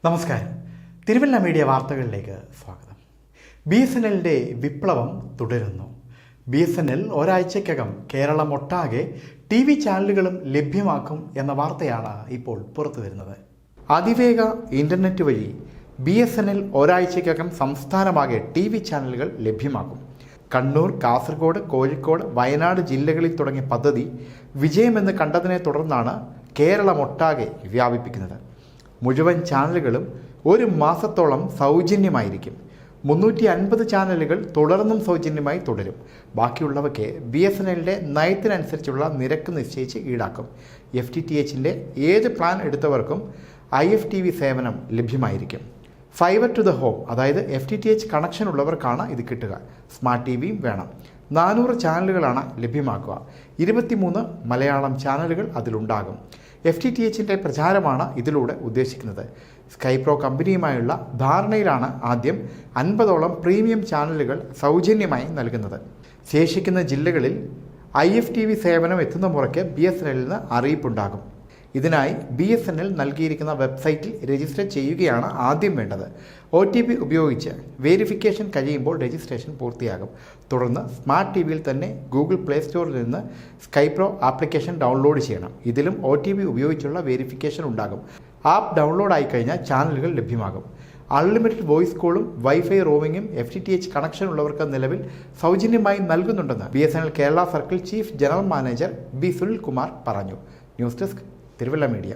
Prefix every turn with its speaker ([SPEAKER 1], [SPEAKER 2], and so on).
[SPEAKER 1] നമസ്കാരം. തിരുവല്ല മീഡിയ വാർത്തകളിലേക്ക് സ്വാഗതം. BSNLന്റെ വിപ്ലവം തുടരുന്നു. BSNL ഒരാഴ്ചയ്ക്കകം കേരളമൊട്ടാകെ TV ചാനലുകളും ലഭ്യമാക്കും എന്ന വാർത്തയാണ് ഇപ്പോൾ പുറത്തു വരുന്നത്. അതിവേഗ ഇന്റർനെറ്റ് വഴി BSNL ഒരാഴ്ചയ്ക്കകം സംസ്ഥാനമാകെ TV ചാനലുകൾ ലഭ്യമാക്കും. കണ്ണൂർ, കാസർഗോഡ്, കോഴിക്കോട്, വയനാട് ജില്ലകളിൽ തുടങ്ങിയ പദ്ധതി വിജയമെന്ന് കണ്ടതിനെ തുടർന്നാണ് കേരളമൊട്ടാകെ വ്യാപിപ്പിക്കുന്നത്. മുഴുവൻ ചാനലുകളും ഒരു മാസത്തോളം സൗജന്യമായിരിക്കും. 350 ചാനലുകൾ തുടർന്നും സൗജന്യമായി തുടരും. ബാക്കിയുള്ളവയ്ക്ക് BSNLന്റെ നയത്തിനനുസരിച്ചുള്ള നിരക്ക് നിശ്ചയിച്ച് ഈടാക്കും. FTTHന്റെ ഏത് പ്ലാൻ എടുത്തവർക്കും IFTV സേവനം ലഭ്യമായിരിക്കും. ഫൈബർ ടു ദ ഹോം, അതായത് FTTH കണക്ഷൻ ഉള്ളവർക്കാണ് ഇത് കിട്ടുക. സ്മാർട്ട് TVയും വേണം. 400 ചാനലുകളാണ് ലഭ്യമാക്കുക. 23 മലയാളം ചാനലുകൾ അതിലുണ്ടാകും. FTTHന്റെ പ്രചാരമാണ് ഇതിലൂടെ ഉദ്ദേശിക്കുന്നത്. സ്കൈപ്രോ കമ്പനിയുമായുള്ള ധാരണയിലാണ് ആദ്യം 50ഓളം പ്രീമിയം ചാനലുകൾ സൗജന്യമായി നൽകുന്നത്. ശേഷിക്കുന്ന ജില്ലകളിൽ IFTV സേവനം എത്തുന്ന മുറയ്ക്ക് BSNLന് അറിയിപ്പുണ്ടാകും. ഇതിനായി BSNL നൽകിയിരിക്കുന്ന വെബ്സൈറ്റിൽ രജിസ്റ്റർ ചെയ്യുകയാണ് ആദ്യം വേണ്ടത്. OTP ഉപയോഗിച്ച് വെരിഫിക്കേഷൻ കഴിയുമ്പോൾ രജിസ്ട്രേഷൻ പൂർത്തിയാകും. തുടർന്ന് സ്മാർട്ട് TVയിൽ തന്നെ ഗൂഗിൾ പ്ലേ സ്റ്റോറിൽ നിന്ന് സ്കൈപ്രോ ആപ്ലിക്കേഷൻ ഡൗൺലോഡ് ചെയ്യണം. ഇതിലും OTP ഉപയോഗിച്ചുള്ള വെരിഫിക്കേഷൻ ഉണ്ടാകും. ആപ്പ് ഡൗൺലോഡ് ആയിക്കഴിഞ്ഞാൽ ചാനലുകൾ ലഭ്യമാകും. അൺലിമിറ്റഡ് വോയിസ് കോളും വൈഫൈ റോമിങ്ങും FTTH കണക്ഷൻ ഉള്ളവർക്ക് നിലവിൽ സൗജന്യമായി നൽകുന്നുണ്ടെന്ന് BSNL Kerala circle chief general manager B. Sunilkumar പറഞ്ഞു. News desk Thiruvalla media.